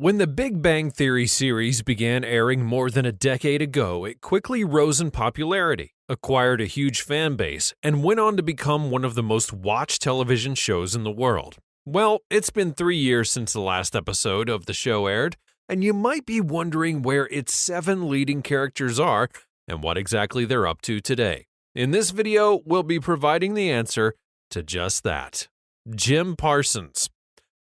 When the Big Bang Theory series began airing more than a decade ago, it quickly rose in popularity, acquired a huge fan base, and went on to become one of the most watched television shows in the world. Well, it's been 3 years since the last episode of the show aired, and you might be wondering where its 7 leading characters are and what exactly they're up to today. In this video, we'll be providing the answer to just that. Jim Parsons.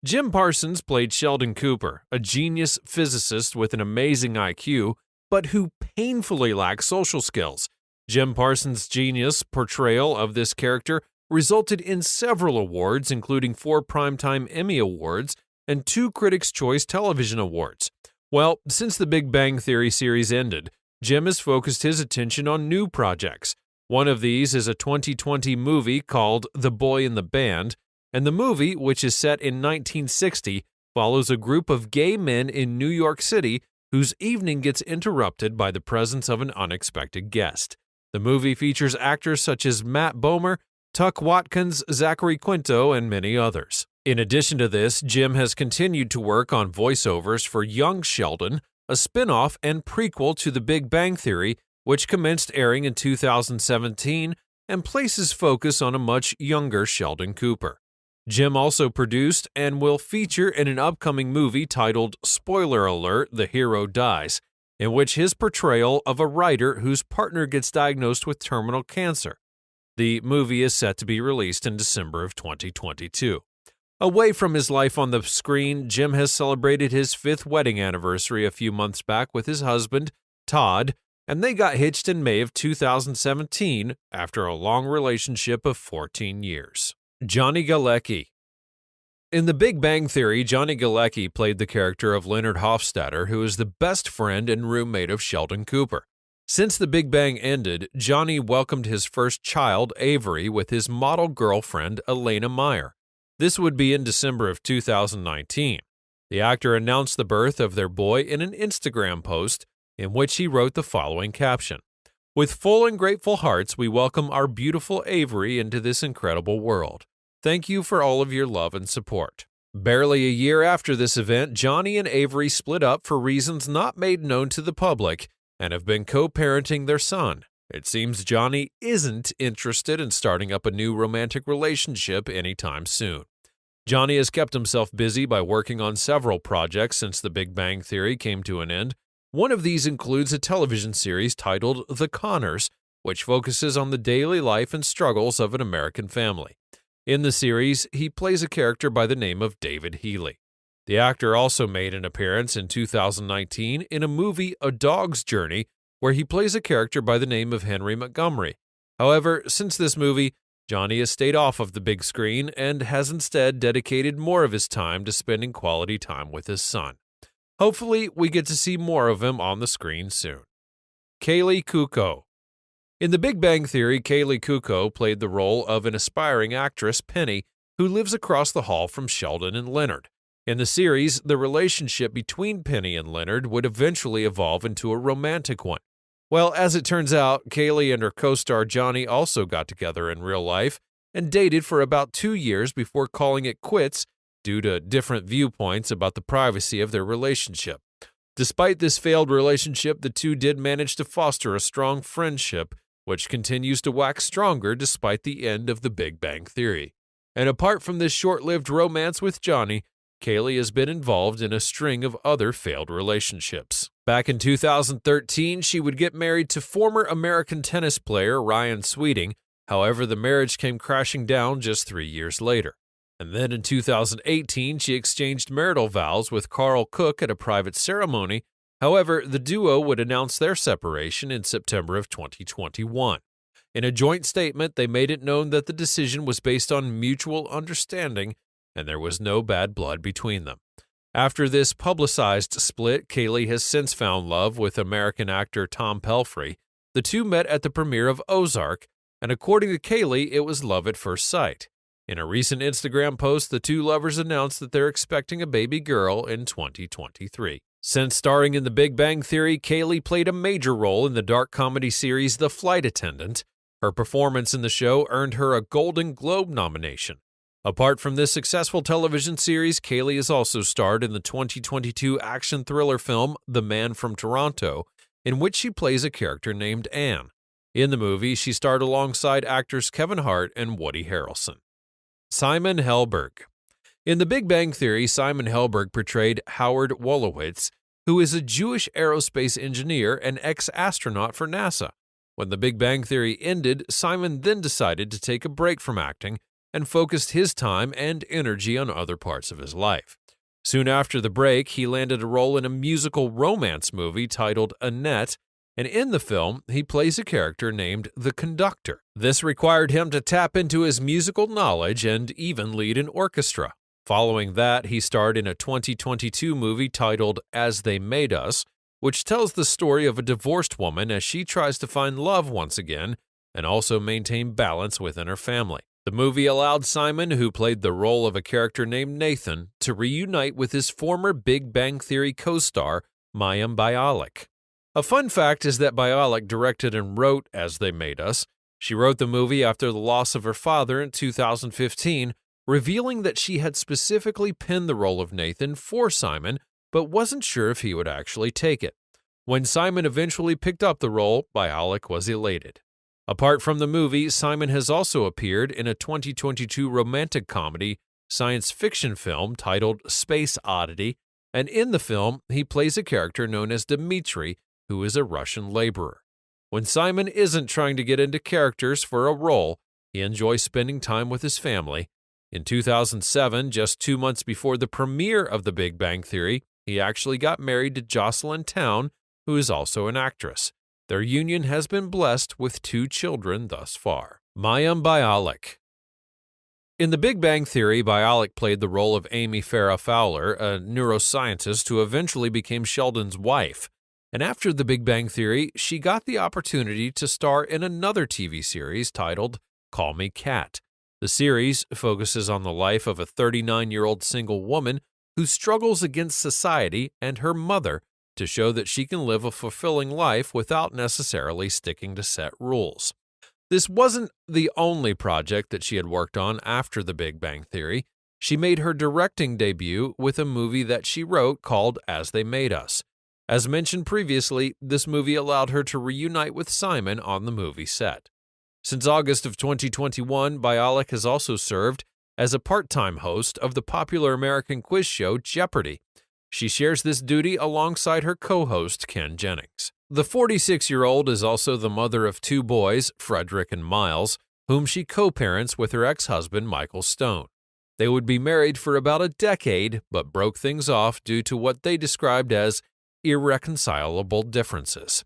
Jim Parsons played Sheldon Cooper, a genius physicist with an amazing IQ, but who painfully lacks social skills. Jim Parsons' genius portrayal of this character resulted in several awards, including 4 Primetime Emmy Awards and 2 Critics' Choice Television Awards. Well, since the Big Bang Theory series ended, Jim has focused his attention on new projects. One of these is a 2020 movie called The Boy in the Band, and the movie, which is set in 1960, follows a group of gay men in New York City whose evening gets interrupted by the presence of an unexpected guest. The movie features actors such as Matt Bomer, Tuck Watkins, Zachary Quinto, and many others. In addition to this, Jim has continued to work on voiceovers for Young Sheldon, a spin-off and prequel to The Big Bang Theory, which commenced airing in 2017 and places focus on a much younger Sheldon Cooper. Jim also produced and will feature in an upcoming movie titled Spoiler Alert: The Hero Dies, in which his portrayal of a writer whose partner gets diagnosed with terminal cancer. The movie is set to be released in December of 2022. Away from his life on the screen, Jim has celebrated his 5th wedding anniversary a few months back with his husband, Todd, and they got hitched in May of 2017 after a long relationship of 14 years. Johnny Galecki. In The Big Bang Theory, Johnny Galecki played the character of Leonard Hofstadter, who is the best friend and roommate of Sheldon Cooper. Since The Big Bang ended, Johnny welcomed his first child, Avery, with his model girlfriend, Elena Meyer. This would be in December of 2019. The actor announced the birth of their boy in an Instagram post, in which he wrote the following caption: "With full and grateful hearts, we welcome our beautiful Avery into this incredible world. Thank you for all of your love and support." Barely a year after this event, Johnny and Avery split up for reasons not made known to the public and have been co-parenting their son. It seems Johnny isn't interested in starting up a new romantic relationship anytime soon. Johnny has kept himself busy by working on several projects since The Big Bang Theory came to an end. One of these includes a television series titled The Connors, which focuses on the daily life and struggles of an American family. In the series, he plays a character by the name of David Healy. The actor also made an appearance in 2019 in a movie, A Dog's Journey, where he plays a character by the name of Henry Montgomery. However, since this movie, Johnny has stayed off of the big screen and has instead dedicated more of his time to spending quality time with his son. Hopefully, we get to see more of him on the screen soon. Kaley Cuoco. In The Big Bang Theory, Kaley Cuoco played the role of an aspiring actress, Penny, who lives across the hall from Sheldon and Leonard. In the series, the relationship between Penny and Leonard would eventually evolve into a romantic one. Well, as it turns out, Kaley and her co-star Johnny also got together in real life and dated for about 2 years before calling it quits due to different viewpoints about the privacy of their relationship. Despite this failed relationship, the two did manage to foster a strong friendship, which continues to wax stronger despite the end of The Big Bang Theory. And apart from this short-lived romance with Johnny, Kaley has been involved in a string of other failed relationships. Back in 2013, she would get married to former American tennis player Ryan Sweeting. However, the marriage came crashing down just 3 years later. And then in 2018, she exchanged marital vows with Carl Cook at a private ceremony. However, the duo would announce their separation in September of 2021. In a joint statement, they made it known that the decision was based on mutual understanding and there was no bad blood between them. After this publicized split, Kaley has since found love with American actor Tom Pelphrey. The two met at the premiere of Ozark, and according to Kaley, it was love at first sight. In a recent Instagram post, the two lovers announced that they're expecting a baby girl in 2023. Since starring in The Big Bang Theory, Kaley played a major role in the dark comedy series The Flight Attendant. Her performance in the show earned her a Golden Globe nomination. Apart from this successful television series, Kaylee has also starred in the 2022 action thriller film The Man from Toronto, in which she plays a character named Anne. In the movie, she starred alongside actors Kevin Hart and Woody Harrelson. Simon Helberg. In The Big Bang Theory, Simon Helberg portrayed Howard Wolowitz, who is a Jewish aerospace engineer and ex-astronaut for NASA. When The Big Bang Theory ended, Simon then decided to take a break from acting and focused his time and energy on other parts of his life. Soon after the break, he landed a role in a musical romance movie titled Annette, and in the film, he plays a character named The Conductor. This required him to tap into his musical knowledge and even lead an orchestra. Following that, he starred in a 2022 movie titled As They Made Us, which tells the story of a divorced woman as she tries to find love once again and also maintain balance within her family. The movie allowed Simon, who played the role of a character named Nathan, to reunite with his former Big Bang Theory co-star, Mayim Bialik. A fun fact is that Bialik directed and wrote As They Made Us. She wrote the movie after the loss of her father in 2015, revealing that she had specifically penned the role of Nathan for Simon, but wasn't sure if he would actually take it. When Simon eventually picked up the role, Bialik was elated. Apart from the movie, Simon has also appeared in a 2022 romantic comedy science fiction film titled Space Oddity, and in the film, he plays a character known as Dmitri, who is a Russian laborer. When Simon isn't trying to get into characters for a role, he enjoys spending time with his family. In 2007, just 2 months before the premiere of The Big Bang Theory, he actually got married to Jocelyn Town, who is also an actress. Their union has been blessed with 2 children thus far. Mayim Bialik. In The Big Bang Theory, Bialik played the role of Amy Farrah Fowler, a neuroscientist who eventually became Sheldon's wife. And after The Big Bang Theory, she got the opportunity to star in another TV series titled Call Me Kat. The series focuses on the life of a 39-year-old single woman who struggles against society and her mother to show that she can live a fulfilling life without necessarily sticking to set rules. This wasn't the only project that she had worked on after The Big Bang Theory. She made her directing debut with a movie that she wrote called As They Made Us. As mentioned previously, this movie allowed her to reunite with Simon on the movie set. Since August of 2021, Bialik has also served as a part-time host of the popular American quiz show Jeopardy! She shares this duty alongside her co-host, Ken Jennings. The 46-year-old is also the mother of 2 boys, Frederick and Miles, whom she co-parents with her ex-husband, Michael Stone. They would be married for about a decade, but broke things off due to what they described as irreconcilable differences.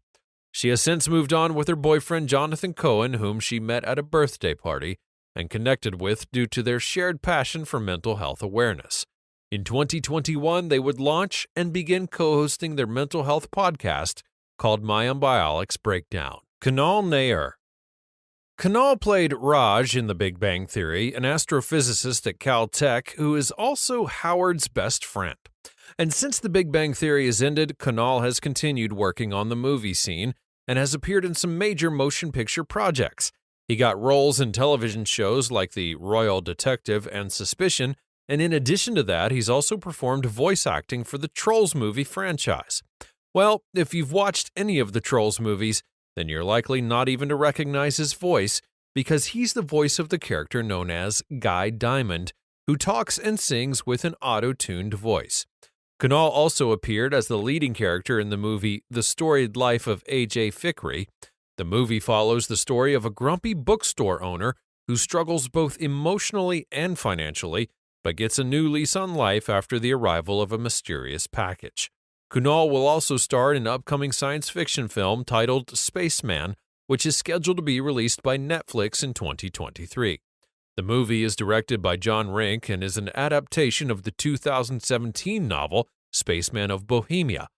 She has since moved on with her boyfriend, Jonathan Cohen, whom she met at a birthday party and connected with due to their shared passion for mental health awareness. In 2021, they would launch and begin co-hosting their mental health podcast called Mayim Bialik's Breakdown. Kunal Nair. Kunal played Raj in The Big Bang Theory, an astrophysicist at Caltech who is also Howard's best friend. And since The Big Bang Theory has ended, Kunal has continued working on the movie scene and has appeared in some major motion picture projects. He got roles in television shows like The Royal Detective and Suspicion, and in addition to that, he's also performed voice acting for the Trolls movie franchise. Well, if you've watched any of the Trolls movies, then you're likely not even to recognize his voice because he's the voice of the character known as Guy Diamond, who talks and sings with an auto-tuned voice. Kunal also appeared as the leading character in the movie The Storied Life of A.J. Fikri. The movie follows the story of a grumpy bookstore owner who struggles both emotionally and financially, but gets a new lease on life after the arrival of a mysterious package. Kunal will also star in an upcoming science fiction film titled Spaceman, which is scheduled to be released by Netflix in 2023. The movie is directed by John Rink and is an adaptation of the 2017 novel Spaceman of Bohemia.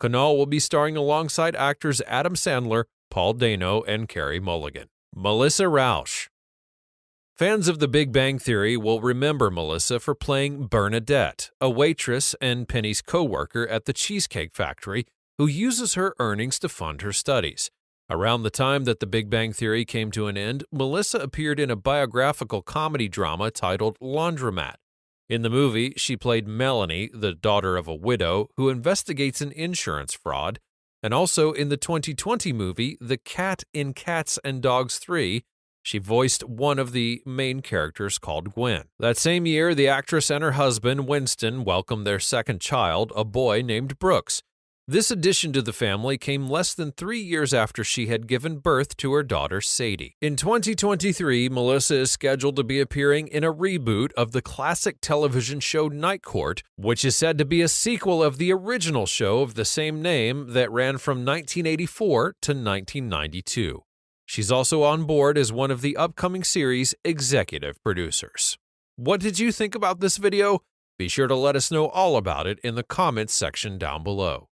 Kunal will be starring alongside actors Adam Sandler, Paul Dano, and Carey Mulligan. Melissa Rauch. Fans of The Big Bang Theory will remember Melissa for playing Bernadette, a waitress and Penny's co-worker at the Cheesecake Factory who uses her earnings to fund her studies. Around the time that The Big Bang Theory came to an end, Melissa appeared in a biographical comedy drama titled Laundromat. In the movie, she played Melanie, the daughter of a widow who investigates an insurance fraud, and also in the 2020 movie The Cat in Cats and Dogs 3, she voiced one of the main characters called Gwen. That same year, the actress and her husband, Winston, welcomed their second child, a boy named Brooks. This addition to the family came less than 3 years after she had given birth to her daughter, Sadie. In 2023, Melissa is scheduled to be appearing in a reboot of the classic television show Night Court, which is said to be a sequel of the original show of the same name that ran from 1984 to 1992. She's also on board as one of the upcoming series' executive producers. What did you think about this video? Be sure to let us know all about it in the comments section down below.